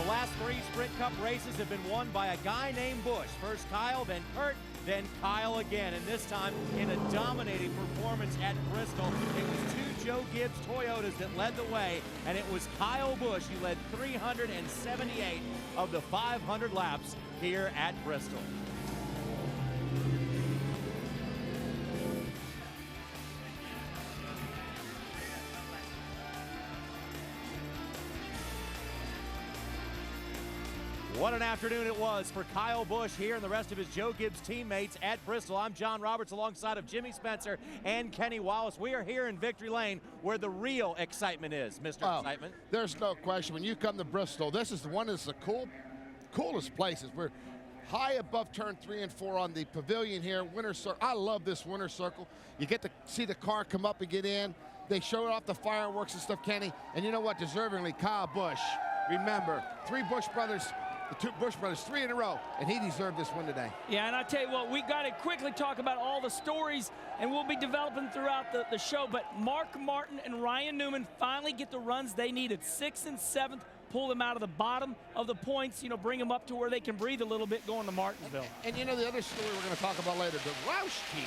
The last 3 Sprint Cup races have been won by a guy named Busch. First Kyle, then Kurt, then Kyle again. And this time in a dominating performance at Bristol. It was 2 Joe Gibbs Toyotas that led the way, and it was Kyle Busch who led 378 of the 500 laps here at Bristol. What an afternoon it was for Kyle Busch here and the rest of his Joe Gibbs teammates at Bristol. I'm John Roberts alongside of Jimmy Spencer and Kenny Wallace. We are here in Victory Lane where the real excitement is, Mr. Excitement. There's no question. When you come to Bristol, this is one of the coolest places. We're high above turn 3 and 4 on the pavilion here, winter circle. I love this winter circle. You get to see the car come up and get in. They show off the fireworks and stuff, Kenny. And you know what? Deservingly, Kyle Busch. Remember, 3 Busch brothers. The 2 Busch brothers, 3 in a row, and he deserved this win today. Yeah, and I tell you what, we got to quickly talk about all the stories, and we'll be developing throughout the show. But Mark Martin and Ryan Newman finally get the runs they needed. 6th and 7th, pull them out of the bottom of the points, bring them up to where they can breathe a little bit going to Martinsville. And the other story we're going to talk about later, the Roush team.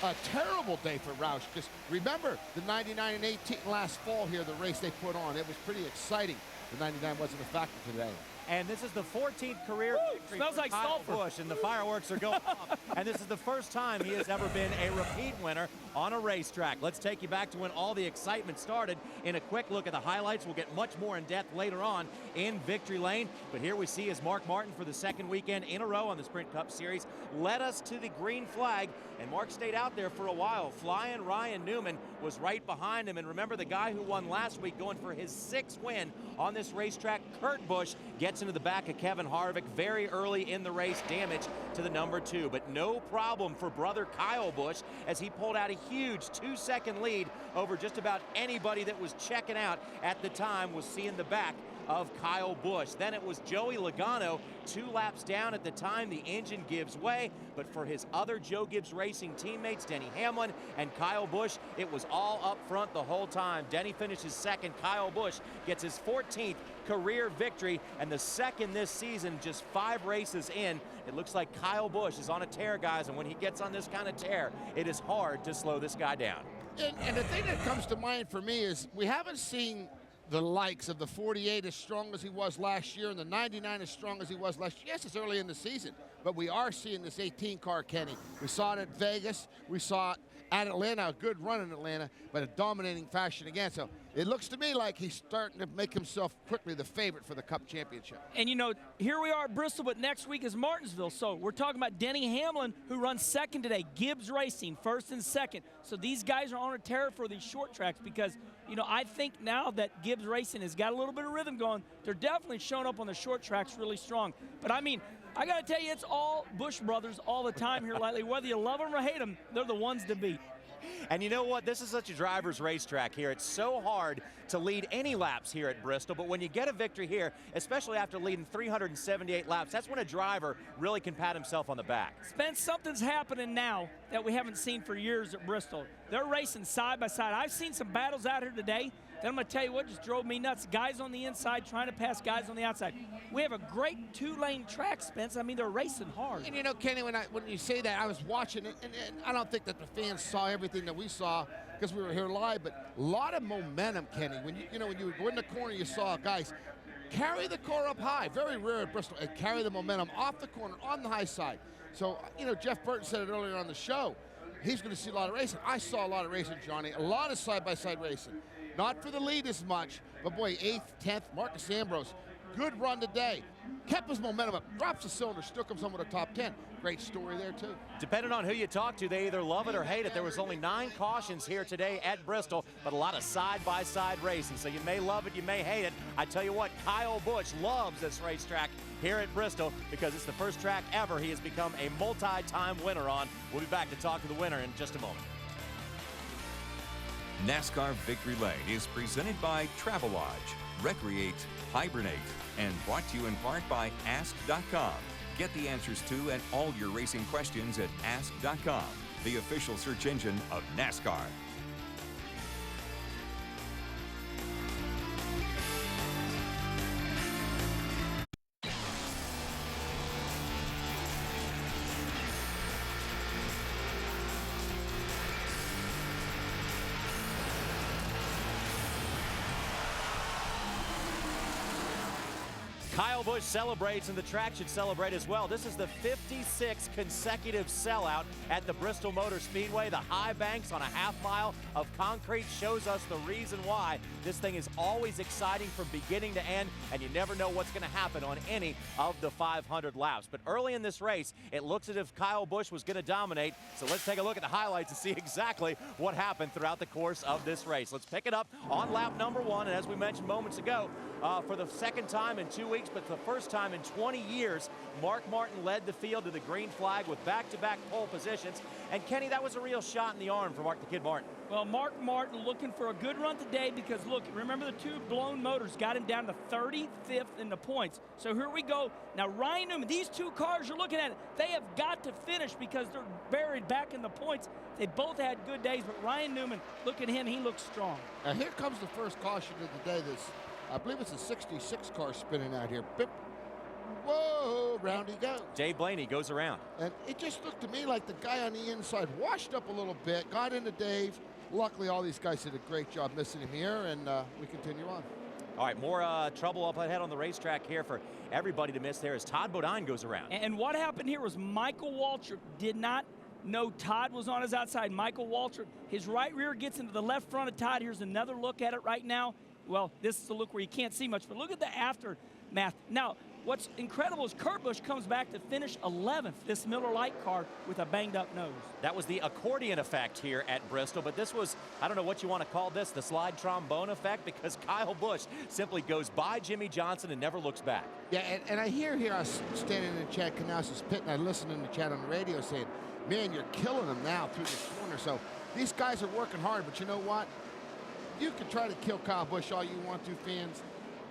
A terrible day for Roush, because remember the 99 and 18 last fall here, the race they put on. It was pretty exciting. The 99 wasn't a factor today. And this is the 14th career victory smells for like Kyle sulfur. Busch, and the fireworks are going off. And this is the first time he has ever been a repeat winner on a racetrack. Let's take you back to when all the excitement started in a quick look at the highlights. We'll get much more in depth later on in Victory Lane. But here we see is Mark Martin for the 2nd weekend in a row on the Sprint Cup Series led us to the green flag, and Mark stayed out there for a while. Flying Ryan Newman was right behind him, and remember the guy who won last week going for his 6th win on this racetrack, Kurt Busch, gets into the back of Kevin Harvick very early in the race, damage to the number 2. But no problem for brother Kyle Busch as he pulled out a huge 2-second lead over just about anybody that was checking out at the time was seeing the back of Kyle Busch. Then it was Joey Logano, 2 laps down at the time. The engine gives way, but for his other Joe Gibbs Racing teammates, Denny Hamlin and Kyle Busch, it was all up front the whole time. Denny finishes 2nd. Kyle Busch gets his 14th career victory and the 2nd this season, just 5 races in. It looks like Kyle Busch is on a tear, guys, and when he gets on this kind of tear, it is hard to slow this guy down. And the thing that comes to mind for me is we haven't seen the likes of the 48 as strong as he was last year and the 99 as strong as he was last year. Yes, it's early in the season, but we are seeing this 18 car, Kenny. We saw it at Vegas. We saw it at Atlanta, a good run in Atlanta, but a dominating fashion again. So it looks to me like he's starting to make himself quickly the favorite for the Cup Championship. And here we are at Bristol, but next week is Martinsville. So we're talking about Denny Hamlin, who runs 2nd today. Gibbs Racing, 1st and 2nd. So these guys are on a tear for these short tracks because, I think now that Gibbs Racing has got a little bit of rhythm going, they're definitely showing up on the short tracks really strong. But I got to tell you, it's all Busch brothers all the time here lately. Whether you love them or hate them, they're the ones to beat. And you know what? This is such a driver's racetrack here. It's so hard to lead any laps here at Bristol, but when you get a victory here, especially after leading 378 laps, that's when a driver really can pat himself on the back. Spence, something's happening now that we haven't seen for years at Bristol. They're racing side by side. I've seen some battles out here today. Then I'm going to tell you what just drove me nuts. Guys on the inside trying to pass guys on the outside. We have a great 2-lane track, Spence. They're racing hard. And Kenny, when you say that, I was watching it, and I don't think that the fans saw everything that we saw because we were here live, but a lot of momentum, Kenny. When you go in the corner, you saw guys carry the car up high. Very rare at Bristol, and carry the momentum off the corner on the high side. So, Jeff Burton said it earlier on the show. He's going to see a lot of racing. I saw a lot of racing, Johnny. A lot of side-by-side racing. Not for the lead as much, but boy, 8th, 10th, Marcus Ambrose, good run today. Kept his momentum up, drops the cylinder, still comes home with a top 10. Great story there, too. Depending on who you talk to, they either love it or hate it. There was only 9 cautions here today at Bristol, but a lot of side-by-side racing. So you may love it, you may hate it. I tell you what, Kyle Busch loves this racetrack here at Bristol because it's the first track ever he has become a multi-time winner on. We'll be back to talk to the winner in just a moment. NASCAR Victory Lane is presented by Travelodge, Recreate, Hibernate, and brought to you in part by Ask.com. Get the answers to and all your racing questions at Ask.com, the official search engine of NASCAR. Kyle Busch celebrates, and the track should celebrate as well. This is the 56th consecutive sellout at the Bristol Motor Speedway. The high banks on a half-mile of concrete shows us the reason why. This thing is always exciting from beginning to end, and you never know what's going to happen on any of the 500 laps. But early in this race, it looks as if Kyle Busch was going to dominate. So let's take a look at the highlights and see exactly what happened throughout the course of this race. Let's pick it up on lap number 1, and as we mentioned moments ago, for the second time in 2 weeks, but the first time in 20 years, Mark Martin led the field to the green flag with back-to-back pole positions. And Kenny, that was a real shot in the arm for Mark the Kid Martin. Well, Mark Martin looking for a good run today because, look, remember the 2 blown motors got him down to 35th in the points. So here we go. Now, Ryan Newman, these 2 cars you're looking at, they have got to finish because they're buried back in the points. They both had good days, but Ryan Newman, look at him, he looks strong. Now, here comes the first caution of the day. I believe it's a 66 car spinning out here. Bip. Whoa, round he goes. Dave Blaney goes around. And it just looked to me like the guy on the inside washed up a little bit, got into Dave. Luckily, all these guys did a great job missing him here, and we continue on. All right, more trouble up ahead on the racetrack here for everybody to miss there as Todd Bodine goes around. And what happened here was Michael Waltrip did not know Todd was on his outside. Michael Waltrip, his right rear gets into the left front of Todd. Here's another look at it right now. Well, this is a look where you can't see much, but look at the aftermath. Now, what's incredible is Kurt Busch comes back to finish 11th, this Miller Lite car with a banged-up nose. That was the accordion effect here at Bristol, but this was, I don't know what you want to call this, the slide trombone effect, because Kyle Busch simply goes by Jimmie Johnson and never looks back. Yeah, and I hear here, I was standing in Chad Canales' pit, and I listened in the chat on the radio saying, man, you're killing them now through this corner. So these guys are working hard, but you know what? You can try to kill Kyle Busch all you want to, fans.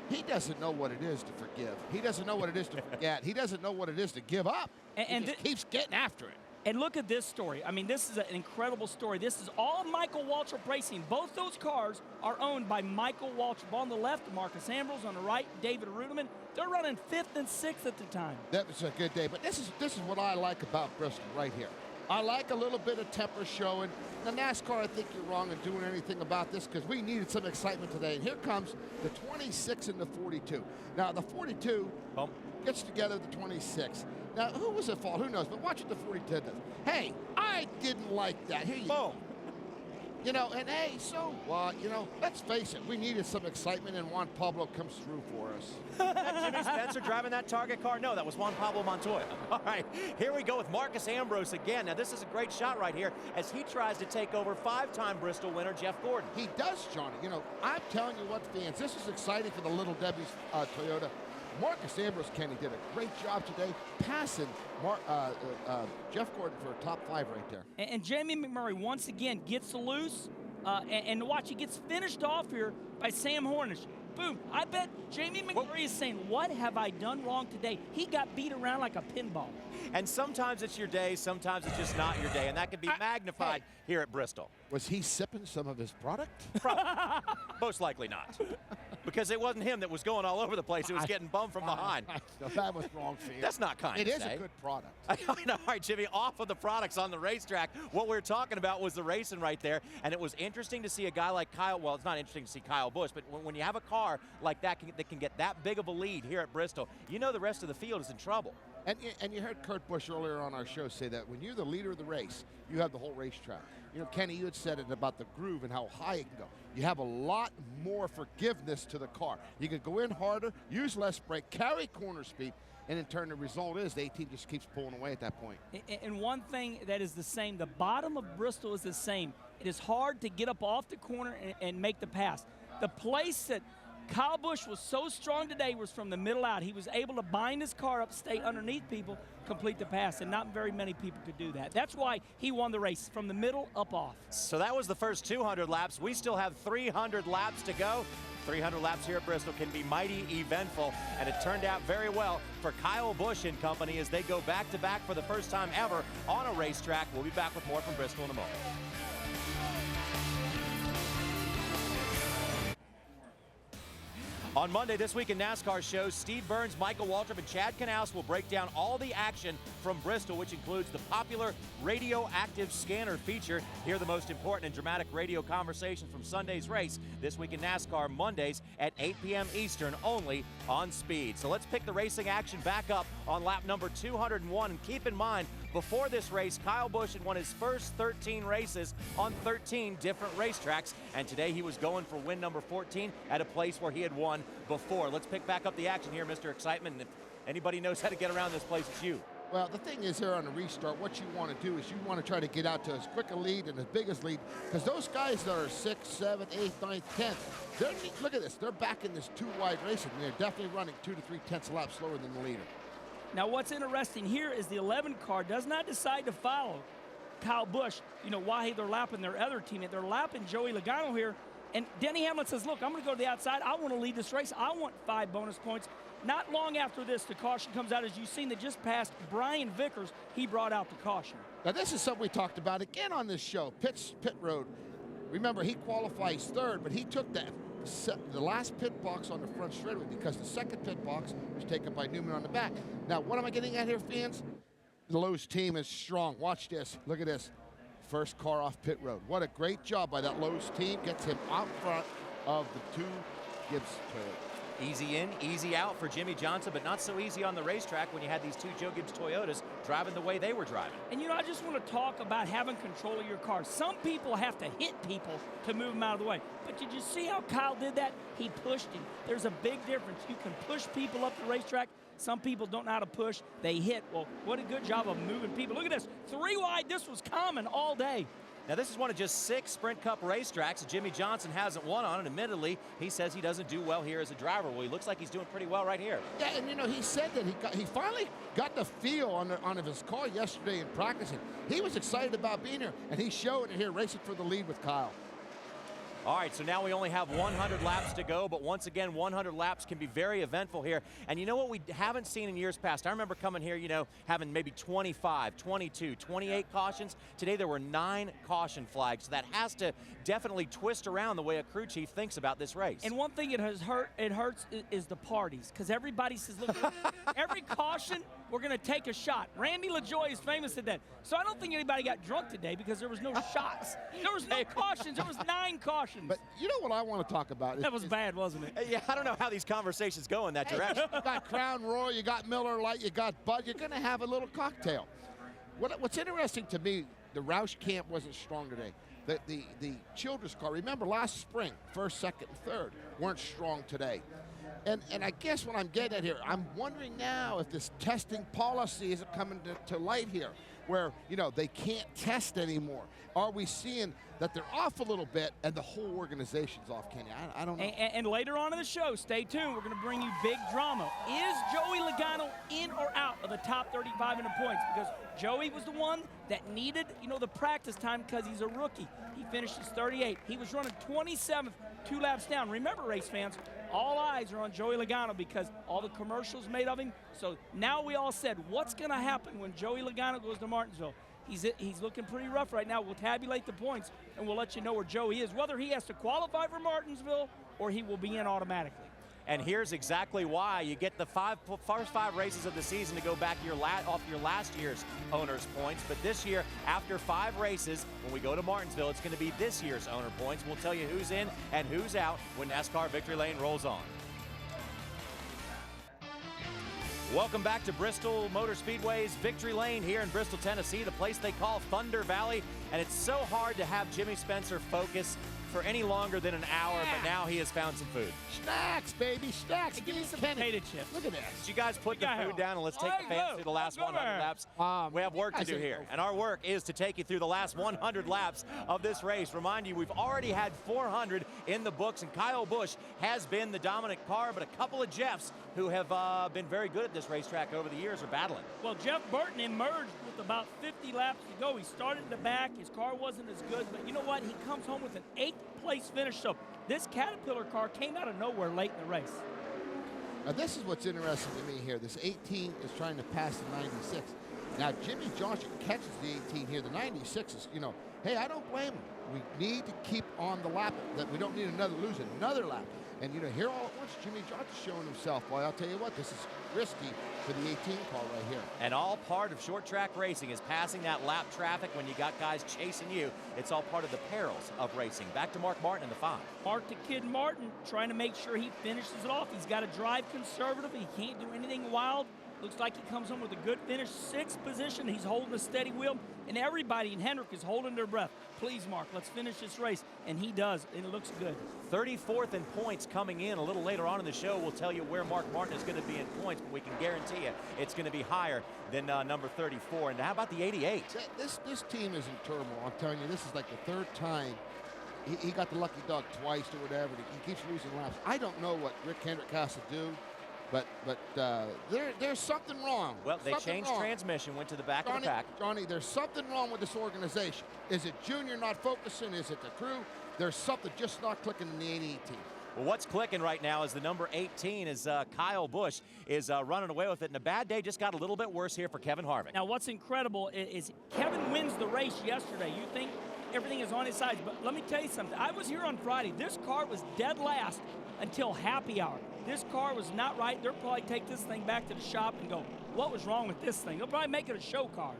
He doesn't know what it is to forgive. He doesn't know what it is to forget. He doesn't know what it is to give up. And he just keeps getting after it. And look at this story. I mean, this is an incredible story. This is all Michael Waltrip Racing. Both those cars are owned by Michael Waltrip. On the left, Marcus Ambrose. On the right, David Ruderman. They're running 5th and 6th at the time. That was a good day. But this is what I like about Bristol right here. I like a little bit of temper showing. Now, NASCAR, I think you're wrong in doing anything about this because we needed some excitement today. And here comes the 26 and the 42. Now, the 42 gets together the 26. Now, who was at fault? Who knows? But watch what the 42 does. Hey, I didn't like that. Here you go. You know, and hey, so what? You know, let's face it. We needed some excitement, and Juan Pablo comes through for us. Jimmy Spencer driving that Target car? No, that was Juan Pablo Montoya. All right, here we go with Marcus Ambrose again. Now, this is a great shot right here as he tries to take over 5-time Bristol winner Jeff Gordon. He does, Johnny. You know, I'm telling you what, fans, this is exciting for the Little Debbie's Toyota. Marcus Ambrose, Kenny, did a great job today passing Jeff Gordon for a top 5 right there. And Jamie McMurray once again gets loose, and watch, he gets finished off here by Sam Hornish. Boom. I bet Jamie McMurray is saying, what have I done wrong today? He got beat around like a pinball. And sometimes it's your day, sometimes it's just not your day, and that can be magnified here at Bristol. Was he sipping some of his product? Probably. Most likely not. Because it wasn't him that was going all over the place. It was getting bummed from behind. That was wrong for you. That's not kind to say. It is a good product. I know. All right, Jimmy, off of the products on the racetrack. What we're talking about was the racing right there. And it was interesting to see a guy like Kyle. Well, it's not interesting to see Kyle Busch, but when you have a car like that that can get that big of a lead here at Bristol, you know the rest of the field is in trouble. And you heard Kurt Busch earlier on our show say that when you're the leader of the race, you have the whole racetrack. You know, Kenny, you had said it about the groove and how high it can go. You have a lot more forgiveness to the car. You can go in harder, use less brake, carry corner speed, and in turn the result is the 18 just keeps pulling away at that point. And one thing that is the same, the bottom of Bristol is the same. It is hard to get up off the corner and make the pass. The place that Kyle Busch was so strong today was from the middle out. He was able to bind his car up, stay underneath people, complete the pass, and not very many people could do that. That's why he won the race, from the middle up off. So that was the first 200 laps. We still have 300 laps to go. 300 laps here at Bristol can be mighty eventful, and it turned out very well for Kyle Busch and company as they go back-to-back for the first time ever on a racetrack. We'll be back with more from Bristol in a moment. On Monday, This Week in NASCAR shows Steve Burns, Michael Waltrip, and Chad Knaus will break down all the action from Bristol, which includes the popular radioactive scanner feature. Hear the most important and dramatic radio conversations from Sunday's race. This Week in NASCAR, Mondays at 8 p.m. Eastern, only on Speed. So let's pick the racing action back up on lap number 201. And keep in mind, before this race, Kyle Busch had won his first 13 races on 13 different racetracks, and today he was going for win number 14 at a place where he had won before. Let's pick back up the action here, Mr. Excitement, and if anybody knows how to get around this place, it's you. Well, the thing is here on the restart, what you want to do is you want to try to get out to as quick a lead and as big a lead, because those guys that are 6th, 7th, 8th, 9th, 10th, look at this, they're back in this two-wide racing. They're definitely running 2 to 3 tenths a lap slower than the leader. Now, what's interesting here is the 11 car does not decide to follow Kyle Busch, while they're lapping their other teammate. They're lapping Joey Logano here, and Denny Hamlin says, look, I'm going to go to the outside. I want to lead this race. I want 5 bonus points. Not long after this, the caution comes out. As you've seen, that just passed Brian Vickers. He brought out the caution. Now, this is something we talked about again on this show, pit road. Remember, he qualifies 3rd, but he took the last pit box on the front straightaway because the second pit box was taken by Newman on the back. Now, what am I getting at here, fans? The Lowe's team is strong. Watch this. Look at this. First car off pit road. What a great job by that Lowe's team. Gets him out front of the 2 Gibbs Toyotas. Easy in, easy out for Jimmie Johnson, but not so easy on the racetrack when you had these 2 Joe Gibbs Toyotas driving the way they were driving. And I just want to talk about having control of your car. Some people have to hit people to move them out of the way. But did you see how Kyle did that? He pushed him. There's a big difference. You can push people up the racetrack. Some people don't know how to push. They hit. Well, what a good job of moving people. Look at this. 3 wide. This was common all day. Now, this is one of just 6 Sprint Cup racetracks that Jimmie Johnson hasn't won on, and admittedly, he says he doesn't do well here as a driver. Well, he looks like he's doing pretty well right here. Yeah, and he said that he finally got the feel on his car yesterday in practicing. He was excited about being here, and he showed it here racing for the lead with Kyle. All right, so now we only have 100 laps to go, but once again, 100 laps can be very eventful here. And you know what we haven't seen in years past? I remember coming here, having maybe 25, 22, 28 cautions. Today there were 9 caution flags, so that has to definitely twist around the way a crew chief thinks about this race. And one thing it hurts is the parties, because everybody says, look, every caution, we're going to take a shot. Randy LaJoie is famous at that. So I don't think anybody got drunk today because there was no shots. There was no cautions. There was 9 cautions. But you know what I want to talk about? That was bad, wasn't it? Yeah, I don't know how these conversations go in that direction. You got Crown Royal, you got Miller Lite, you got Bud. You're going to have a little cocktail. What's interesting to me, the Roush camp wasn't strong today. The Childress car, remember last spring, 1st, 2nd, and 3rd, weren't strong today. And I guess what I'm getting at here, I'm wondering now if this testing policy isn't coming to light here, where, they can't test anymore. Are we seeing that they're off a little bit and the whole organization's off, Kenny? I don't know. And later on in the show, stay tuned. We're going to bring you big drama. Is Joey Logano in or out of the top 35 in the points? Because Joey was the one that needed, the practice time because he's a rookie. He finished his 38. He was running 27th, 2 laps down. Remember, race fans, all eyes are on Joey Logano because all the commercials made of him. So now we all said, what's going to happen when Joey Logano goes to Martinsville? He's looking pretty rough right now. We'll tabulate the points, and we'll let you know where Joey is, whether he has to qualify for Martinsville or he will be in automatically. And here's exactly why. You get the first 5 races of the season to go back off your last year's owner's points. But this year, after 5 races, when we go to Martinsville, it's going to be this year's owner points. We'll tell you who's in and who's out when NASCAR Victory Lane rolls on. Welcome back to Bristol Motor Speedway's Victory Lane here in Bristol, Tennessee, the place they call Thunder Valley. And it's so hard to have Jimmy Spencer focus for any longer than an hour, but now he has found some food. Snacks, baby, snacks. Hey, give me some potato chips. Look at this. Did you guys put the food down and let's take the fans through the last 100 laps? We have work to do here, and our work is to take you through the last 100 laps of this race. Remind you, we've already had 400 in the books, and Kyle Busch has been the dominant car, but a couple of Jeffs who have been very good at this racetrack over the years are battling. Well, Jeff Burton emerged with about 50 laps to go. He started in the back. His car wasn't as good, but you know what? He comes home with an 8th place finish. So this Caterpillar car came out of nowhere late in the race. Now this is what's interesting to me here. This 18 is trying to pass the 96. Now Jimmie Johnson catches the 18 here. The 96 is, hey, I don't blame him. We need to keep on the lap. That we don't need lose another lap. And, here all at once, Jimmie Johnson showing himself. Well, I'll tell you what, this is risky for the 18 car right here. And all part of short track racing is passing that lap traffic when you got guys chasing you. It's all part of the perils of racing. Back to Mark Martin in the 5. Mark the Kid Martin trying to make sure he finishes it off. He's got to drive conservative. He can't do anything wild. Looks like he comes home with a good finish. 6th position. He's holding a steady wheel. And everybody in Hendrick is holding their breath. Please, Mark, let's finish this race. And he does, and it looks good. 34th in points coming in. A little later on in the show, we'll tell you where Mark Martin is going to be in points, but we can guarantee you it's going to be higher than number 34. And how about the 88? This team is in turmoil. I'm telling you, this is like the 3rd time he got the lucky dog twice or whatever. He keeps losing laps. I don't know what Rick Hendrick has to do. But there's something wrong. Well, they changed transmission, went to the back of the pack. Johnny, there's something wrong with this organization. Is it Junior not focusing? Is it the crew? There's something just not clicking in the 88 team. Well, what's clicking right now is the number 18 is Kyle Busch is running away with it. And a bad day just got a little bit worse here for Kevin Harvick. Now, what's incredible is Kevin wins the race yesterday. You think everything is on his side, but let me tell you something. I was here on Friday. This car was dead last until happy hour. This car was not right. They'll probably take this thing back to the shop and go, what was wrong with this thing? They'll probably make it a show car.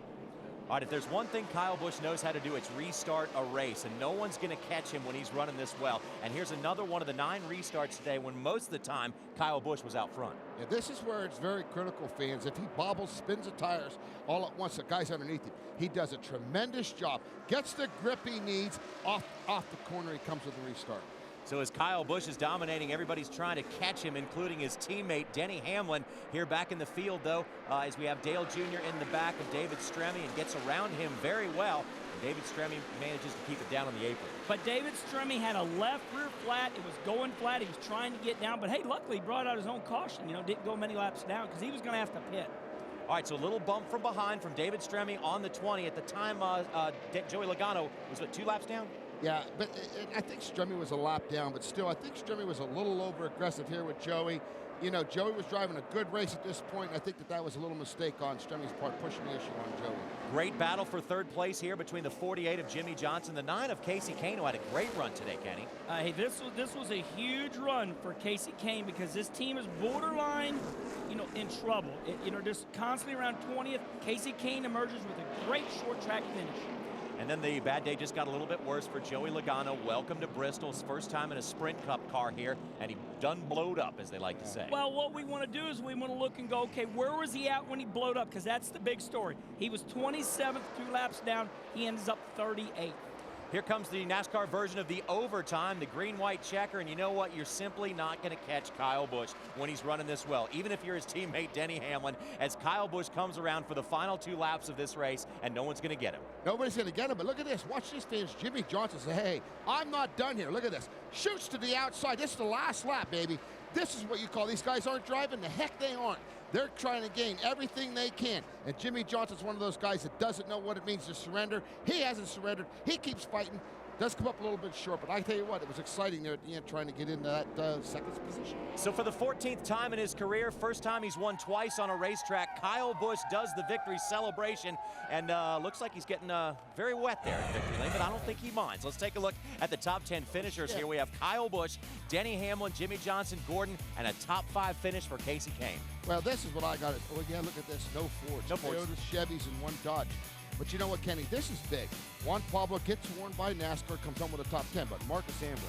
All right, if there's one thing Kyle Busch knows how to do, it's restart a race, and no one's going to catch him when he's running this well. And here's another one of the 9 restarts today when most of the time Kyle Busch was out front. Yeah, this is where it's very critical, fans. If he bobbles, spins the tires all at once, the guy's underneath him. He does a tremendous job. Gets the grip he needs. Off the corner, he comes with the restart. So as Kyle Busch is dominating, everybody's trying to catch him, including his teammate Denny Hamlin. Here back in the field, though, as we have Dale Jr. in the back of David Stremme and gets around him very well. And David Stremme manages to keep it down on the apron. But David Stremme had a left rear flat. It was going flat. He was trying to get down. But, hey, luckily he brought out his own caution. Didn't go many laps down because he was going to have to pit. All right, so a little bump from behind from David Stremme on the 20. At the time, Joey Logano was, 2 laps down? Yeah, but I think Stremme was a lap down, but still, I think Stremme was a little over-aggressive here with Joey. Joey was driving a good race at this point, and I think that was a little mistake on Stremme's part, pushing the issue on Joey. Great battle for 3rd place here between the 48 of Jimmie Johnson, the 9 of Casey Kane, who had a great run today, Kenny. Hey, this was a huge run for Casey Kane because this team is borderline, in trouble. Just constantly around 20th. Casey Kane emerges with a great short track finish. And then the bad day just got a little bit worse for Joey Logano. Welcome to Bristol. His first time in a Sprint Cup car here, and he done blowed up, as they like to say. Well, what we want to do is we want to look and go, okay, where was he at when he blowed up? Because that's the big story. He was 27th, 2 laps down. He ends up 38th. Here comes the NASCAR version of the overtime, the green-white checker, and you know what? You're simply not going to catch Kyle Busch when he's running this well, even if you're his teammate Denny Hamlin, as Kyle Busch comes around for the final 2 laps of this race, and no one's going to get him. Nobody's going to get him, but look at this. Watch this, fans. Jimmie Johnson say, hey, I'm not done here. Look at this. Shoots to the outside. This is the last lap, baby. This is what you call these guys aren't driving. The heck they aren't. They're trying to gain everything they can. And Jimmie Johnson's one of those guys that doesn't know what it means to surrender. He hasn't surrendered. He keeps fighting. Does come up a little bit short, but I tell you what, it was exciting there at the end trying to get into that 2nd position. So for the 14th time in his career, first time he's won twice on a racetrack, Kyle Busch does the victory celebration, and looks like he's getting very wet there in victory lane, but I don't think he minds. Let's take a look at the top 10 finishers here. We have Kyle Busch, Denny Hamlin, Jimmie Johnson, Gordon, and a top 5 finish for Casey Kane. Well, this is what I got. Oh, yeah, look at this. No Fords. No Fords. Toyotas, Chevys, and 1 Dodge. But you know what, Kenny? This is big. Juan Pablo gets warned by NASCAR, comes home with a top 10, but Marcus Ambrose.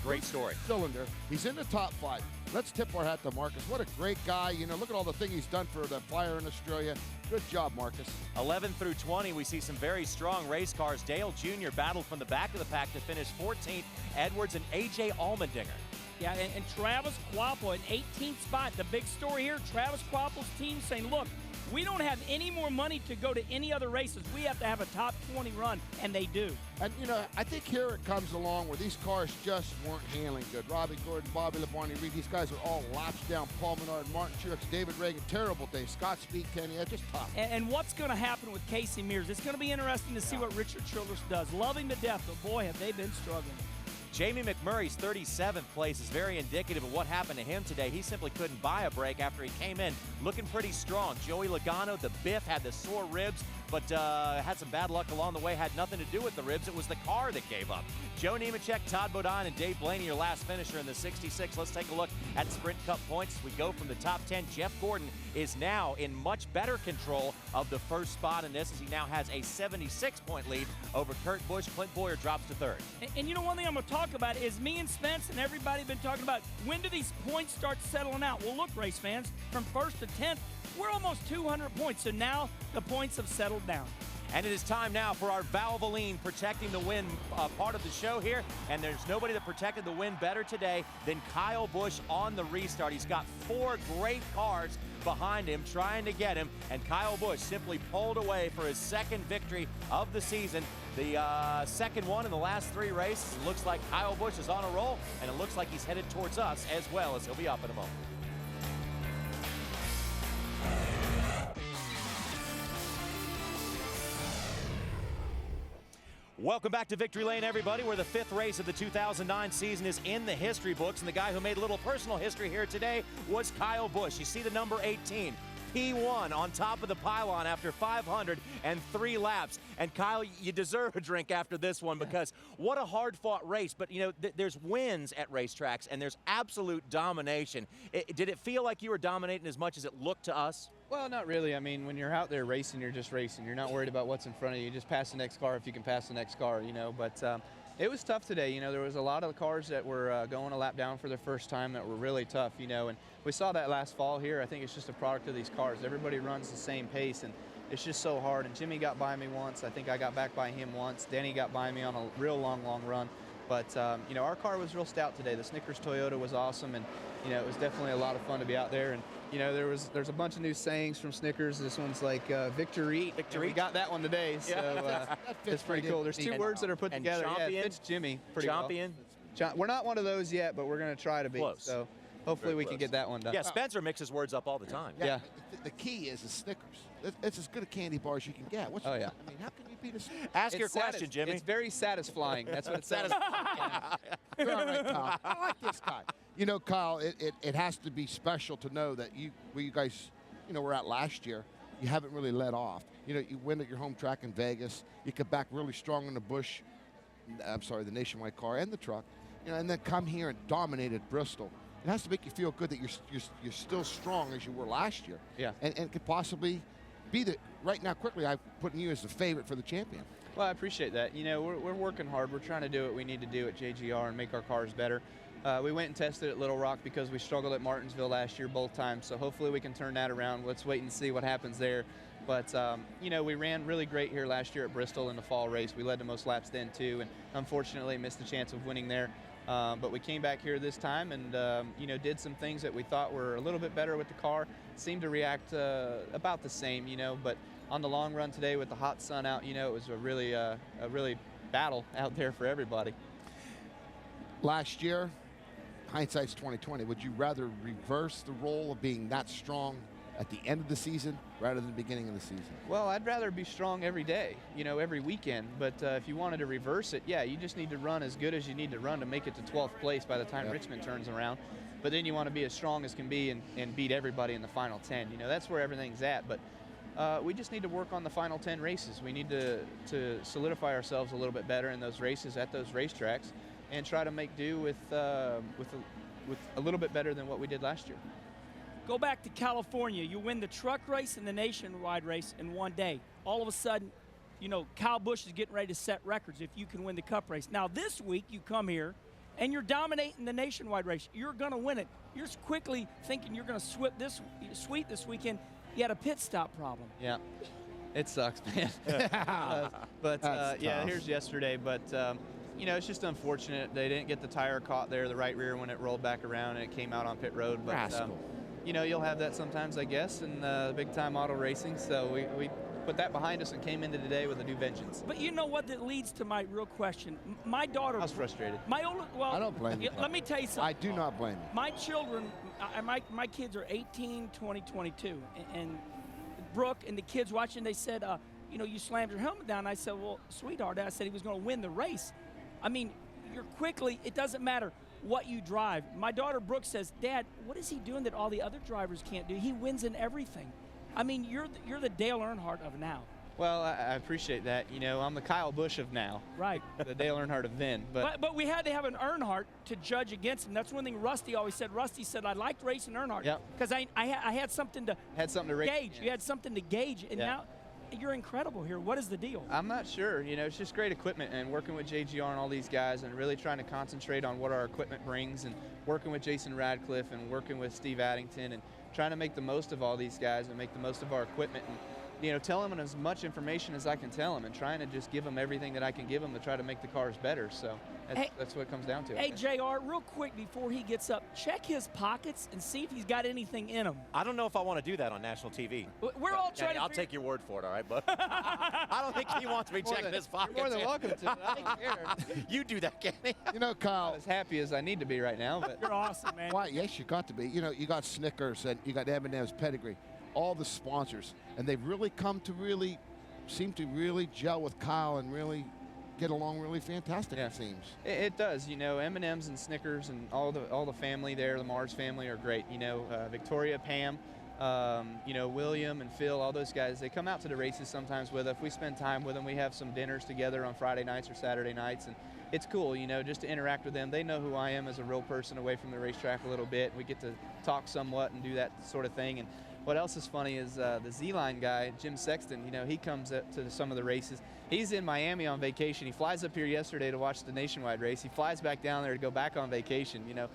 Great story. Cylinder. He's in the top 5. Let's tip our hat to Marcus. What a great guy. Look at all the things he's done for the fire in Australia. Good job, Marcus. 11 through 20, we see some very strong race cars. Dale Jr. battled from the back of the pack to finish 14th. Edwards and A.J. Allmendinger. Yeah, and Travis Kvapil in 18th spot. The big story here, Travis Kvapil's team saying, look, we don't have any more money to go to any other races. We have to have a top 20 run, and they do. And, I think here it comes along where these cars just weren't handling good. Robbie Gordon, Bobby Labarney, Reed, these guys are all laps down. Paul Menard, Martin Truex, David Reagan, terrible day. Scott Speed, Kenny, just tough. And what's going to happen with Casey Mears? It's going to be interesting to see what Richard Childress does. Love him to death, but boy, have they been struggling. Jamie McMurray's 37th place is very indicative of what happened to him today. He simply couldn't buy a break after he came in looking pretty strong. Joey Logano, the Biff, had the sore ribs, but had some bad luck along the way. Had nothing to do with the ribs. It was the car that gave up. Joe Nemechek, Todd Bodine, and Dave Blaney, your last finisher in the 66. Let's take a look at Sprint Cup points. We go from the top 10. Jeff Gordon is now in much better control of the first spot in this, as he now has a 76-point lead over Kurt Busch. Clint Boyer drops to third. And you know, one thing I'm going to talk about is me and Spence and everybody been talking about, when do these points start settling out? Well, look, race fans, from 1st to 10th, we're almost 200 points, so now the points have settled down. And it is time now for our Valvoline Protecting the Win part of the show here. And there's nobody that protected the win better today than Kyle Busch on the restart. He's got 4 great cars behind him trying to get him. And Kyle Busch simply pulled away for his second victory of the season. The second one in the last 3 races. It looks like Kyle Busch is on a roll, and it looks like he's headed towards us as well, as he'll be up in a moment. Welcome back to Victory Lane, everybody, where the 5th race of the 2009 season is in the history books. And the guy who made a little personal history here today was Kyle Busch. You see the number 18. P1 on top of the pylon after 503 laps. And Kyle, you deserve a drink after this one, because what a hard-fought race. But, you know, there's wins at racetracks, and there's absolute domination. Did it feel like you were dominating as much as it looked to us? Well, not really. I mean, when you're out there racing, you're just racing. You're not worried about what's in front of you. You just pass the next car if you can pass the next car, you know. But it was tough today. You know, there was a lot of the cars that were going a lap down for the first time that were really tough, you know. And we saw that last fall here. I think it's just a product of these cars. Everybody runs the same pace, and it's just so hard. And Jimmie got by me once. I think I got back by him once. Denny got by me on a real long run. But, you know, our car was real stout today. The Snickers Toyota was awesome, and, you know, it was definitely a lot of fun to be out there. And, you know, there's a bunch of new sayings from Snickers. This one's like victory. We got that one today, so it's pretty cool. There's 2 words that are put together. Champion. Yeah, it fits Jimmie pretty Champion. well. We're not one of those yet, but we're going to try to be. Close. So hopefully we can get that one done. Yeah, Spencer mixes words up all the time. Yeah. The key is Snickers. It's as good a candy bar as you can get. Oh, yeah. I mean, how can you beat a Snickers? Ask your question, Jimmy. It's very satisfying. That's what it says. You're all right, Kyle. I like this guy. You know, Kyle, it has to be special to know that you guys, you know, were out last year. You haven't really let off. You know, you win at your home track in Vegas. You come back really strong in the Busch. The Nationwide car and the truck. You know, and then come here and dominate at Bristol. It has to make you feel good that you're still strong as you were last year. Yeah. And could possibly be right now. Quickly, I'm putting you as the favorite for the champion. Well, I appreciate that. You know, we're working hard. We're trying to do what we need to do at JGR and make our cars better. We went and tested at Little Rock because we struggled at Martinsville last year both times. So hopefully we can turn that around. Let's wait and see what happens there. But, you know, we ran really great here last year at Bristol in the fall race. We led the most laps then, too, and unfortunately missed the chance of winning there. But we came back here this time and, you know, did some things that we thought were a little bit better with the car. Seemed to react about the same, you know, but on the long run today with the hot sun out, you know, it was a really battle out there for everybody. Last year, hindsight's 2020. Would you rather reverse the role of being that strong at the end of the season rather than the beginning of the season? Well, I'd rather be strong every day, you know, every weekend. But if you wanted to reverse it, yeah, you just need to run as good as you need to run to make it to 12th place by the time Richmond turns around. But then you want to be as strong as can be and beat everybody in the final 10. You know, that's where everything's at. But we just need to work on the final 10 races. We need to solidify ourselves a little bit better in those races at those racetracks and try to make do with a little bit better than what we did last year. Go back to California. You win the truck race and the nationwide race in one day. All of a sudden, you know, Kyle Busch is getting ready to set records if you can win the Cup race. Now, this week you come here and you're dominating the nationwide race. You're going to win it. You're quickly thinking you're going to sweep this weekend. You had a pit stop problem. Yeah, it sucks, man. Yeah, here's yesterday. But, you know, it's just unfortunate. They didn't get the tire caught there, the right rear, when it rolled back around and it came out on pit road. But, you know, you'll have that sometimes, I guess, in big-time auto racing. So we put that behind us and came into today with a new vengeance. But you know what? That leads to my real question. My daughter. I was frustrated. My older. Well, I don't blame you. Let me tell you something. I do not blame you. My children, my kids are 18, 20, 22, and Brooke and the kids watching, they said, you know, you slammed your helmet down. I said, well, sweetheart, I said he was going to win the race. I mean, you're quickly, it doesn't matter what you drive. My daughter Brooke says, Dad, what is he doing that all the other drivers can't do? He wins in everything. I mean, you're the Dale Earnhardt of now. Well, I appreciate that. You know, I'm the Kyle Busch of now. Right. The Dale Earnhardt of then. But we had to have an Earnhardt to judge against him. That's one thing Rusty always said. Rusty said, I liked racing Earnhardt because I had something to gauge. You had something to gauge, and now you're incredible here. What is the deal? I'm not sure. You know, it's just great equipment, and working with JGR and all these guys and really trying to concentrate on what our equipment brings, and working with Jason Radcliffe and working with Steve Addington and trying to make the most of all these guys and make the most of our equipment. And, you know, telling them as much information as I can tell them and trying to just give them everything that I can give them to try to make the cars better. So that's what it comes down to. Hey, JR, real quick before he gets up, check his pockets and see if he's got anything in him. I don't know if I want to do that on national TV. We're all trying I'll take your word for it, all right, bud? I don't think he wants me checking his pockets. You're more than welcome to. I don't care. You do that, Kenny. You know, Kyle. I'm as happy as I need to be right now. But you're awesome, man. Why? Yes, you got to be. You know, you got Snickers and you got M&M's Pedigree, all the sponsors, and they've really come to seem to really gel with Kyle and really get along really fantastic. It seems. It does. You know, M&M's and Snickers and all the family there, the Mars family are great. You know, Victoria, Pam, you know, William and Phil, all those guys, they come out to the races sometimes with us. We spend time with them. We have some dinners together on Friday nights or Saturday nights, and it's cool, you know, just to interact with them. They know who I am as a real person away from the racetrack a little bit. We get to talk somewhat and do that sort of thing. And what else is funny is the Z-Line guy, Jim Sexton, you know, he comes up to some of the races. He's in Miami on vacation. He flies up here yesterday to watch the Nationwide race. He flies back down there to go back on vacation, you know,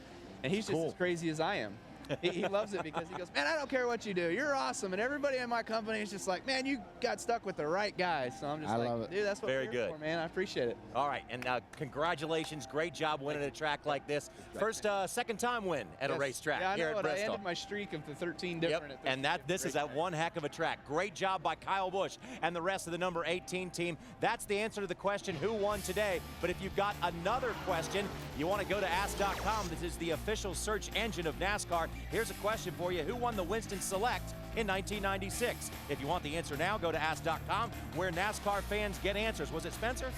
and he's just as crazy as I am. He loves it because he goes, man, I don't care what you do. You're awesome. And everybody in my company is just like, man, you got stuck with the right guy. So I'm just like, dude, that's what we're here for, man. I appreciate it. All right, and congratulations. Great job winning a track like this. First, second time win at a racetrack here at Bristol. I ended my streak of the 13 different. Yep, and this is at one heck of a track. Great job by Kyle Busch and the rest of the number 18 team. That's the answer to the question, who won today? But if you've got another question, you want to go to ask.com. This is the official search engine of NASCAR. Here's a question for you. Who won the Winston Select in 1996? If you want the answer now, go to ask.com, where NASCAR fans get answers. Was it Spencer?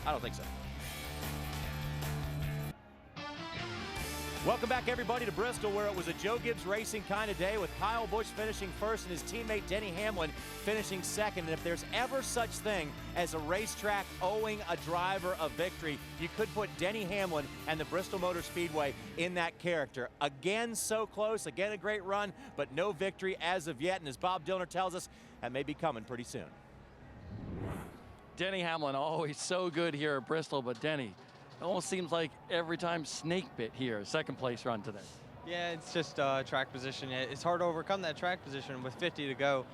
I don't think so. Welcome back, everybody, to Bristol, where it was a Joe Gibbs Racing kind of day with Kyle Busch finishing first and his teammate Denny Hamlin finishing second. And if there's ever such thing as a racetrack owing a driver a victory, you could put Denny Hamlin and the Bristol Motor Speedway in that character. Again, so close. Again, a great run, but no victory as of yet. And as Bob Dillner tells us, that may be coming pretty soon. Denny Hamlin, always so good here at Bristol, but Denny, it almost seems like every time snake bit here, second place run today. Yeah, it's just track position. It's hard to overcome that track position with 50 to go.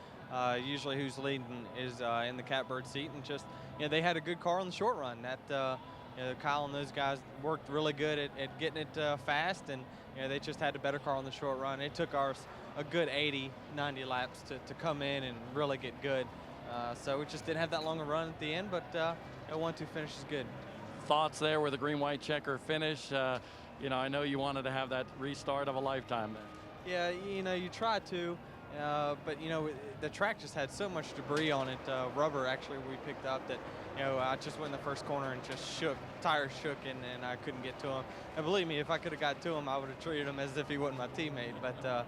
Usually who's leading is in the catbird seat, and just, you know, they had a good car on the short run. That you know, Kyle and those guys worked really good at getting it fast, and you know, they just had a better car on the short run. It took ours a good 80, 90 laps to come in and really get good. So we just didn't have that long a run at the end, but a 1-2 finish is good. Thoughts there with a green-white checker finish? You know, I know you wanted to have that restart of a lifetime there. Yeah, you know, you try to, but you know, the track just had so much debris on it. Rubber, actually, we picked up that, you know, I just went in the first corner and just shook, tires shook, and I couldn't get to him. And believe me, if I could have got to him, I would have treated him as if he wasn't my teammate. But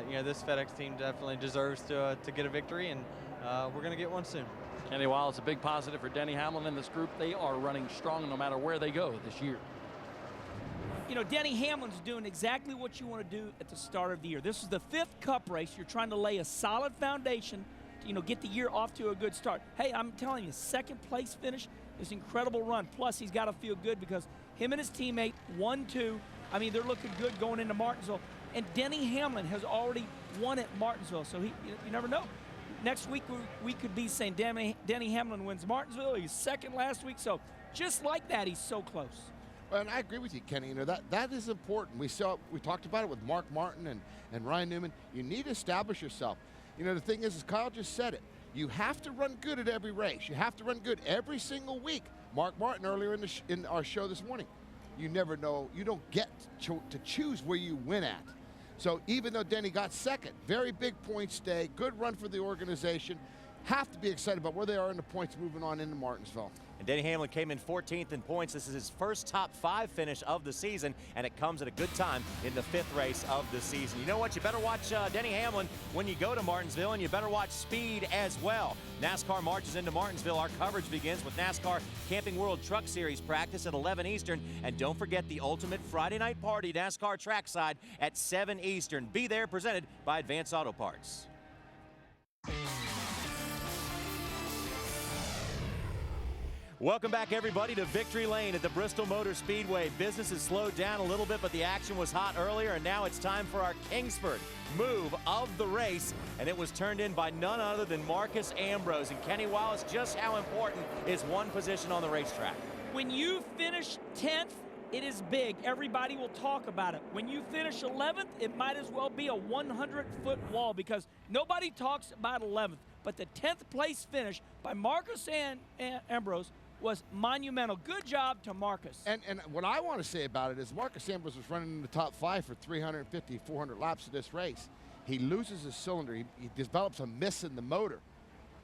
you know, this FedEx team definitely deserves to get a victory, and we're going to get one soon. Kenny, while it's a big positive for Denny Hamlin and this group, they are running strong no matter where they go this year. You know, Denny Hamlin's doing exactly what you want to do at the start of the year. This is the 5th Cup race. You're trying to lay a solid foundation to, you know, get the year off to a good start. Hey, I'm telling you, second place finish is an incredible run. Plus, he's got to feel good because him and his teammate, 1-2, I mean, they're looking good going into Martinsville. And Denny Hamlin has already won at Martinsville, so you never know. Next week, we could be saying Denny Hamlin wins Martinsville. He's second last week. So just like that, he's so close. Well, and I agree with you, Kenny. You know, that is important. We talked about it with Mark Martin and Ryan Newman. You need to establish yourself. You know, the thing is Kyle just said it. You have to run good at every race. You have to run good every single week. Mark Martin earlier in our show this morning. You never know. You don't get to choose where you win at. So even though Denny got second, very big points day, good run for the organization, have to be excited about where they are in the points moving on into Martinsville. And Denny Hamlin came in 14th in points. This is his first top 5 finish of the season, and it comes at a good time in the 5th race of the season. You know what? You better watch Denny Hamlin when you go to Martinsville, and you better watch speed as well. NASCAR marches into Martinsville. Our coverage begins with NASCAR Camping World Truck Series practice at 11 Eastern. And don't forget the ultimate Friday night party, NASCAR trackside at 7 Eastern. Be there, presented by Advance Auto Parts. Welcome back, everybody, to Victory Lane at the Bristol Motor Speedway. Business has slowed down a little bit, but the action was hot earlier, and now it's time for our Kingsford move of the race, and it was turned in by none other than Marcus Ambrose. And Kenny Wallace, just how important is one position on the racetrack? When you finish 10th, it is big. Everybody will talk about it. When you finish 11th, it might as well be a 100-foot wall, because nobody talks about 11th. But the 10th place finish by Marcus Ambrose was monumental. Good job to Marcus. And what I want to say about it is Marcus Ambrose was running in the top 5 for 350, 400 laps of this race. He loses his cylinder. He develops a miss in the motor.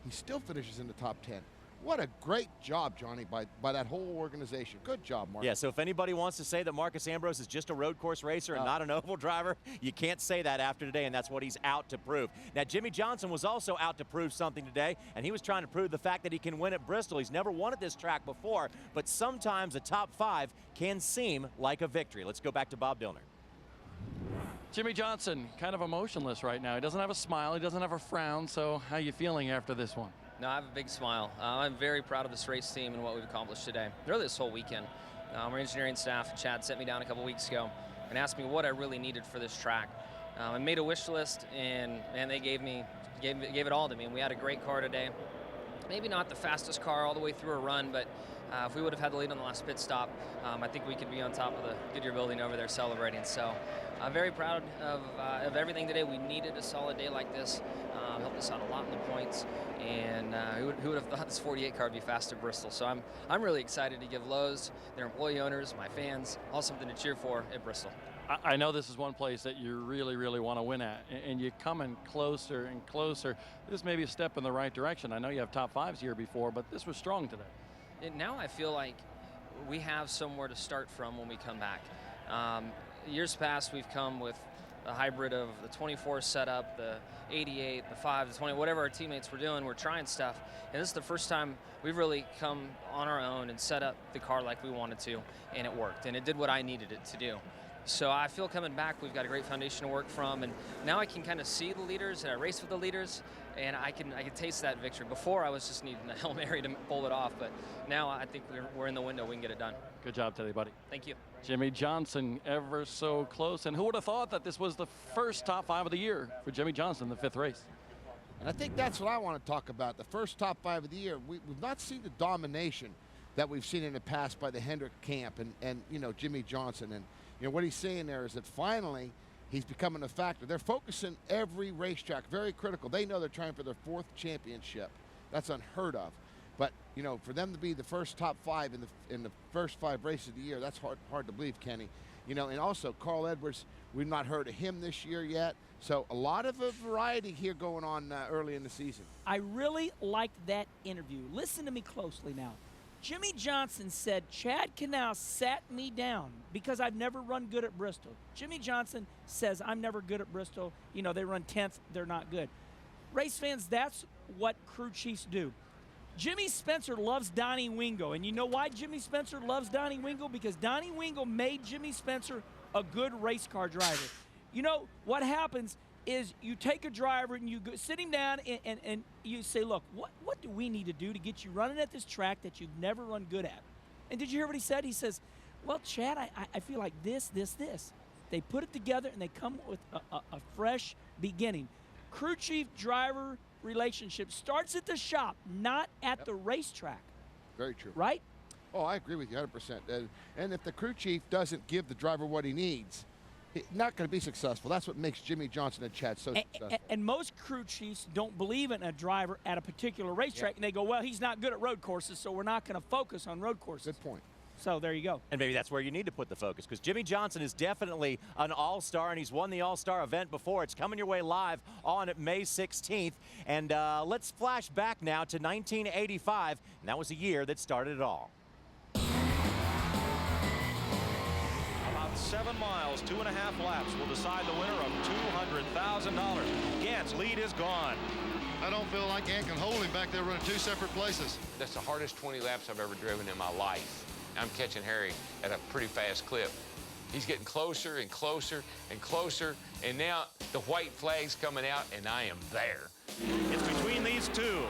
He still finishes in the top 10. What a great job, Johnny, by that whole organization. Good job, Marcus. Yeah, so if anybody wants to say that Marcus Ambrose is just a road course racer and not an oval driver, you can't say that after today, and that's what he's out to prove. Now, Jimmie Johnson was also out to prove something today, and he was trying to prove the fact that he can win at Bristol. He's never won at this track before, but sometimes a top 5 can seem like a victory. Let's go back to Bob Dillner. Jimmie Johnson, kind of emotionless right now. He doesn't have a smile. He doesn't have a frown. So how are you feeling after this one? No, I have a big smile. I'm very proud of this race team and what we've accomplished today. Really this whole weekend. Our engineering staff, Chad, sent me down a couple weeks ago and asked me what I really needed for this track. I made a wish list, and they gave it all to me. And we had a great car today. Maybe not the fastest car all the way through a run, but if we would have had the lead on the last pit stop, I think we could be on top of the Goodyear building over there celebrating. So I'm very proud of everything today. We needed a solid day like this. Helped us out a lot in the points, and who would have thought this 48 car would be fast at Bristol? So I'm really excited to give Lowe's, their employee owners, my fans, all something to cheer for at Bristol. I know this is one place that you really, really want to win at, and you're coming closer and closer. This may be a step in the right direction. I know you have top 5s here before, but this was strong today. And now I feel like we have somewhere to start from when we come back. Years past, we've come with a hybrid of the 24 setup, the 88, the 5, the 20, whatever our teammates were doing, we're trying stuff. And this is the first time we've really come on our own and set up the car like we wanted to, and it worked. And it did what I needed it to do. So I feel coming back, we've got a great foundation to work from, and now I can kind of see the leaders, and I race with the leaders, and I can taste that victory. Before, I was just needing a Hail Mary to pull it off, but now I think we're in the window. We can get it done. Good job today, buddy. Thank you. Jimmie Johnson, ever so close, and who would have thought that this was the first top 5 of the year for Jimmie Johnson, the 5th race? And I think that's what I want to talk about, the first top 5 of the year. We've not seen the domination that we've seen in the past by the Hendrick camp and you know, Jimmie Johnson. And you know, what he's saying there is that finally he's becoming a factor. They're focusing every racetrack, very critical. They know they're trying for their 4th championship. That's unheard of. But, you know, for them to be the first top 5 in the first 5 races of the year, that's hard to believe, Kenny. You know, and also Carl Edwards, we've not heard of him this year yet. So a lot of a variety here going on early in the season. I really liked that interview. Listen to me closely now. Jimmie Johnson said, Chad Canal sat me down because I've never run good at Bristol. Jimmie Johnson says, I'm never good at Bristol. You know, they run 10th, they're not good. Race fans, that's what crew chiefs do. Jimmy Spencer loves Donnie Wingo, and you know why Jimmy Spencer loves Donnie Wingo? Because Donnie Wingo made Jimmy Spencer a good race car driver. You know, what happens is you take a driver and you sit him down and you say, look, what do we need to do to get you running at this track that you've never run good at? And did you hear what he said? He says, well, Chad, I feel like this. They put it together and they come with a fresh beginning. Crew chief driver relationship starts at the shop, not at the racetrack. Very true. Right? Oh, I agree with you 100%. And if the crew chief doesn't give the driver what he needs, he's not going to be successful. That's what makes Jimmie Johnson and Chad so successful. And most crew chiefs don't believe in a driver at a particular racetrack, and they go, well, he's not good at road courses, so we're not going to focus on road courses. Good point. So there you go. And maybe that's where you need to put the focus, because Jimmie Johnson is definitely an all-star, and he's won the all-star event before. It's coming your way live on May 16th. And let's flash back now to 1985, and that was the year that started it all. About 7 miles, 2.5 laps will decide the winner of $200,000. Gant's lead is gone. I don't feel like Gant can hold him back there running 2 separate places. That's the hardest 20 laps I've ever driven in my life. I'm catching Harry at a pretty fast clip. He's getting closer and closer and closer, and now the white flag's coming out, and I am there. It's between these two.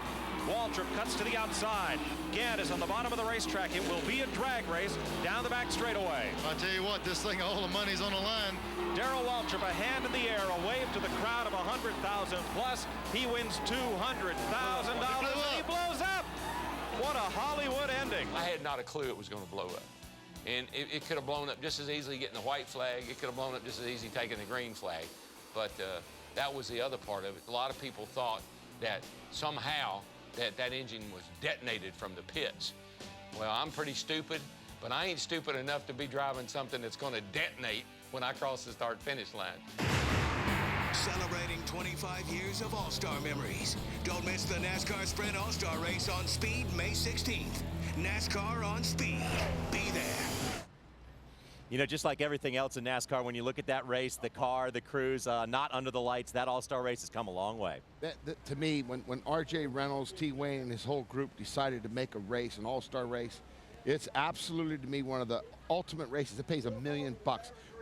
Waltrip cuts to the outside. Gant is on the bottom of the racetrack. It will be a drag race down the back straightaway. I tell you what, this thing, all the money's on the line. Darrell Waltrip, a hand in the air, a wave to the crowd of 100,000 plus. He wins $200,000 and he blows up. What a Hollywood ending. I had not a clue it was going to blow up. And it could have blown up just as easily getting the white flag. It could have blown up just as easy taking the green flag. But that was the other part of it. A lot of people thought that somehow that engine was detonated from the pits. Well, I'm pretty stupid, but I ain't stupid enough to be driving something that's going to detonate when I cross the start-finish line. Celebrating 25 years of All-Star memories. Don't miss the NASCAR Sprint All-Star Race on Speed May 16th. NASCAR on Speed. Be there. You know, just like everything else in NASCAR, when you look at that race, the car, the crews, not under the lights, that all-star race has come a long way. To me, when R.J. Reynolds, T. Wayne, and his whole group decided to make a race, an all-star race, it's absolutely, to me, one of the ultimate races. It pays $1 million.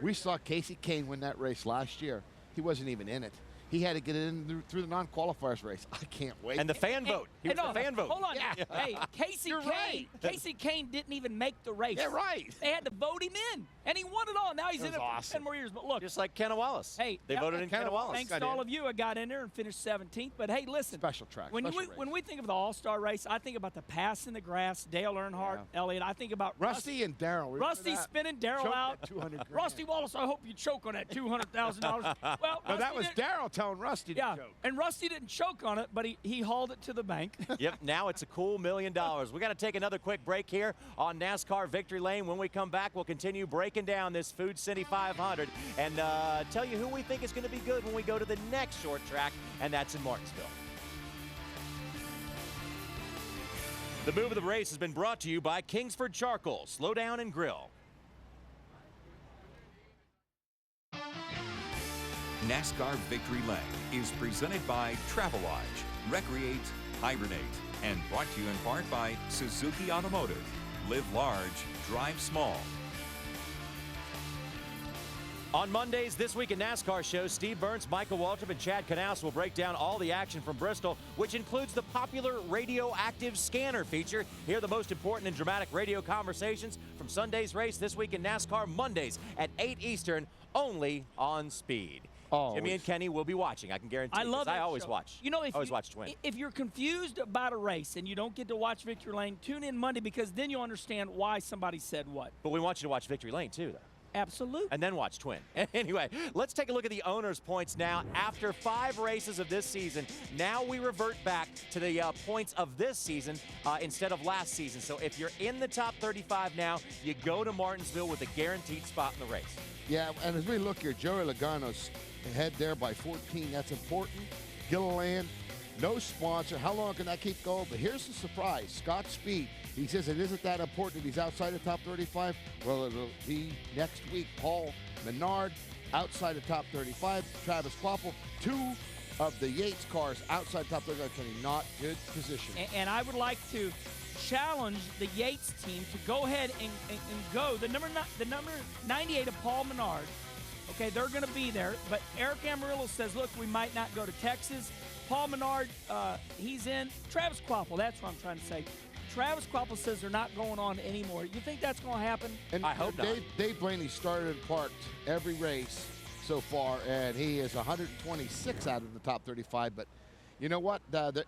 We saw Casey Kane win that race last year. He wasn't even in it. He had to get it in through the non-qualifiers race. I can't wait. And the fan vote. He was the fan vote. Hold on. Yeah. Hey, Casey Kane didn't even make the race. Yeah, right. They had to vote him in, and he won it all. Now he's in it for 10 more years. But look. Just like Kenna Wallace. Hey. They voted in Kenna Wallace. Thanks to all of you. I got in there and finished 17th. But, hey, listen. Special track. When we think of the all-star race, I think about the pass in the grass, Dale Earnhardt, Elliott. I think about Rusty and Darrell. Rusty spinning Darrell out. Rusty Wallace, I hope you choke on that $200,000. Well, no, that was Darrell telling Rusty to choke. And Rusty didn't choke on it, but he hauled it to the bank. Yep, now it's a cool $1 million. We got to take another quick break here on NASCAR Victory Lane. When we come back, we'll continue breaking down this Food City 500 and tell you who we think is going to be good when we go to the next short track, and that's in Martinsville. The move of the race has been brought to you by Kingsford Charcoal. Slow down and grill. NASCAR Victory Lane is presented by Travelodge, Recreate, Hibernate, and brought to you in part by Suzuki Automotive. Live large, drive small. On Mondays, This Week in NASCAR shows, Steve Burns, Michael Waltrip, and Chad Knaus will break down all the action from Bristol, which includes the popular radioactive scanner feature. Hear the most important and dramatic radio conversations from Sunday's race, This Week in NASCAR, Mondays at 8 Eastern, only on Speed. Jimmy and Kenny will be watching, I can guarantee. I love that I always show. watch. You know, watch Twin. If you're confused about a race and you don't get to watch Victory Lane, tune in Monday, because then you'll understand why somebody said what. But we want you to watch Victory Lane too, though. Absolutely. And then watch Twin. Anyway, let's take a look at the owner's points now. After 5 races of this season, now we revert back to the points of this season instead of last season. So if you're in the top 35 now, you go to Martinsville with a guaranteed spot in the race. Yeah, and as we look here, Joey Logano's ahead there by 14. That's important. Gilliland, no sponsor. How long can that keep going? But here's the surprise. Scott Speed. He says it isn't that important if he's outside the top 35. Well, it'll be next week. Paul Menard outside the top 35. Travis Kvapil, 2 of the Yates cars outside the top 35. Kenny, not good position. And I would like to challenge the Yates team to go ahead and go. The number 98 of Paul Menard. Okay, they're going to be there. But Eric Amarillo says, look, we might not go to Texas. Paul Menard, he's in. Travis Kvapil, that's what I'm trying to say. Travis Kvapil says they're not going on anymore. You think that's going to happen? And I hope not. Dave Blaney started and parked every race so far, and he is 126 out of the top 35. But you know what?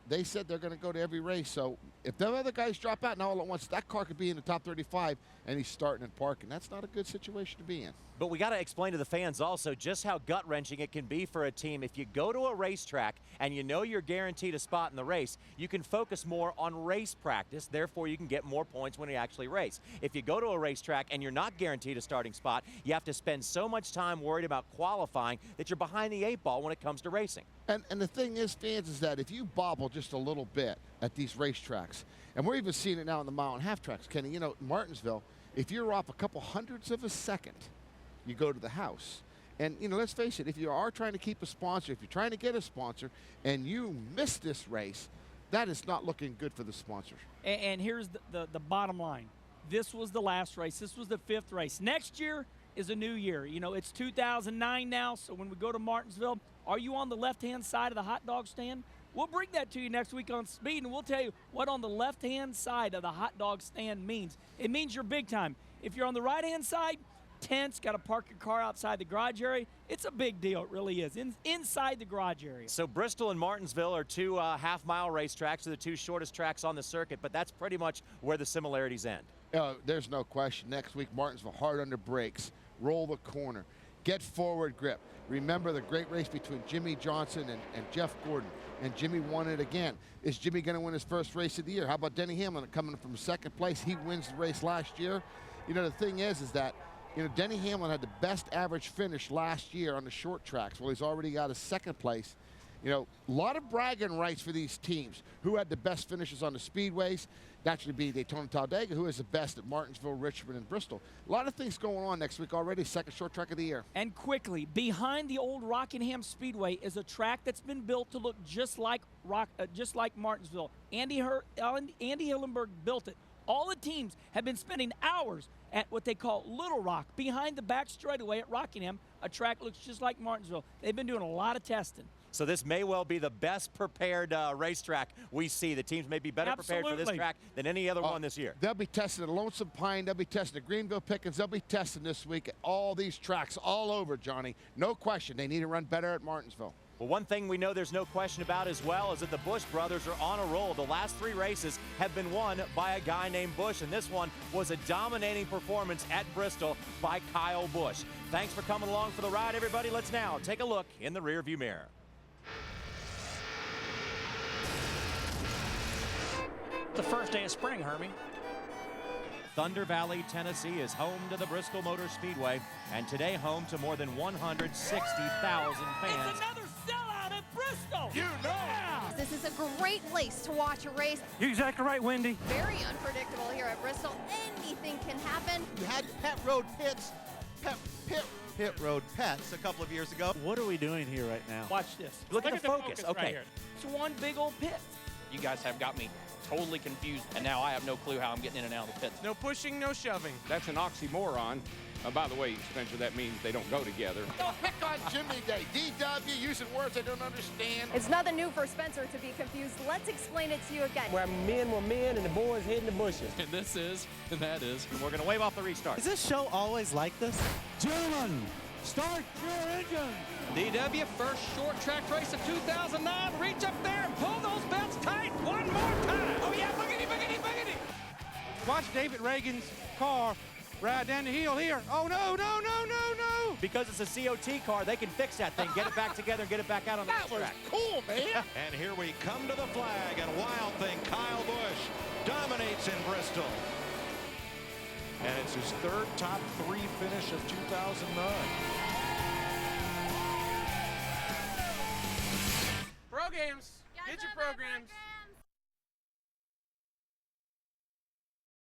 They said they're going to go to every race. So if the other guys drop out now all at once, that car could be in the top 35, and he's starting and parking. That's not a good situation to be in. But we got to explain to the fans also just how gut-wrenching it can be for a team. If you go to a racetrack and you know you're guaranteed a spot in the race, you can focus more on race practice. Therefore, you can get more points when you actually race. If you go to a racetrack and you're not guaranteed a starting spot, you have to spend so much time worried about qualifying that you're behind the 8 ball when it comes to racing. And the thing is, fans, is that if you bobble just a little bit at these racetracks, and we're even seeing it now in the mile-and-a-half tracks, Kenny, you know, Martinsville, if you're off a couple hundredths of a second, you go to the house. And, you know, let's face it, if you are trying to keep a sponsor, if you're trying to get a sponsor, and you miss this race, that is not looking good for the sponsors. And here's the bottom line. This was the last race. This was the 5th race. Next year is a new year. You know, it's 2009 now, so when we go to Martinsville, are you on the left-hand side of the hot dog stand? We'll bring that to you next week on Speed, and we'll tell you what on the left-hand side of the hot dog stand means. It means you're big time. If you're on the right-hand side, tense, got to park your car outside the garage area. It's a big deal, it really is, inside the garage area. So Bristol and Martinsville are 2 half-mile racetracks, the 2 shortest tracks on the circuit, but that's pretty much where the similarities end. There's no question. Next week, Martinsville, hard under brakes, roll the corner, get forward grip. Remember the great race between Jimmie Johnson and Jeff Gordon, and Jimmie won it again. Is Jimmie going to win his first race of the year? How about Denny Hamlin coming from 2nd place? He wins the race last year. You know, the thing is that, you know, Denny Hamlin had the best average finish last year on the short tracks. Well, he's already got his 2nd place. You know, a lot of bragging rights for these teams. Who had the best finishes on the speedways? Naturally be Daytona Talladega, who is the best at Martinsville, Richmond, and Bristol. A lot of things going on next week already, 2nd short track of the year. And quickly, behind the old Rockingham Speedway is a track that's been built to look just like Martinsville. Andy Hillenberg built it. All the teams have been spending hours at what they call Little Rock, behind the back straightaway at Rockingham. A track looks just like Martinsville. They've been doing a lot of testing. So this may well be the best prepared racetrack we see. The teams may be better prepared for this track than any other one this year. They'll be testing at Lonesome Pine. They'll be testing at Greenville Pickens. They'll be testing this week at all these tracks all over, Johnny. No question. They need to run better at Martinsville. Well, one thing we know there's no question about as well is that the Busch brothers are on a roll. The last 3 races have been won by a guy named Busch, and this one was a dominating performance at Bristol by Kyle Busch. Thanks for coming along for the ride, everybody. Let's now take a look in the rearview mirror. The first day of spring, Hermie. Thunder Valley, Tennessee is home to the Bristol Motor Speedway, and today home to more than 160,000 fans. It's another sellout at Bristol! You know! Yeah. This is a great place to watch a race. You're exactly right, Wendy. Very unpredictable here at Bristol. Anything can happen. You had pit road pets a couple of years ago. What are we doing here right now? Watch this. Look at the focus. Okay. Right here. It's one big old pit. You guys have got me totally confused, and now I have no clue how I'm getting in and out of the pits. No pushing, no shoving. That's an oxymoron. By the way, Spencer, that means they don't go together. Don't pick on Jimmy Day. DW using words I don't understand. It's nothing new for Spencer to be confused. Let's explain it to you again. Where men were men and the boys hid in the bushes. And this is, and that is. And we're going to wave off the restart. Is this show always like this? Gentlemen, start your engine. DW, first short track race of 2009. Reach up there and pull those belts tight one more time. Oh, yeah, boogity, boogity, boogity. Watch David Reagan's car ride down the hill here. Oh, no, no, no, no, no. Because it's a COT car, they can fix that thing, get it back together, and get it back out on the track. That was cool, man. And here we come to the flag, and wild thing, Kyle Busch dominates in Bristol. And it's his 3rd top 3 finish of 2009. Programs. Get your programs.